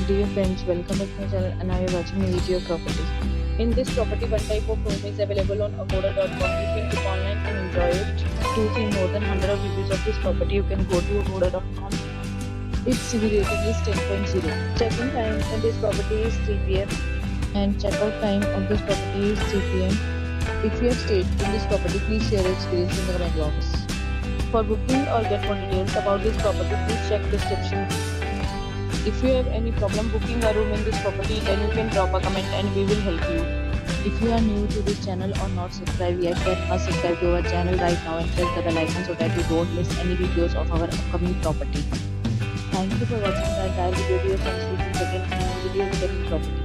Dear friends, welcome back to my channel and now you're watching a video property. In this property, one type of room is available on agoda.com. You can book online and enjoy it. To see more than 100 of reviews of this property, you can go to agoda.com. Its CV rating is 10.0. Check-in time in this property is 3 p.m. and check-out time of this property is 3 p.m. If you have stayed in this property, please share your experience in the comment box. For booking or get more details about this property, please check description. If you have any problem booking a room in this property, then you can drop a comment and we will help you. If you are new to this channel or not subscribed yet, then must subscribe to our channel right now and press the bell icon so that you don't miss any videos of our upcoming property. Thank you for watching the entire video. Dear friends, we will begin in video with the property.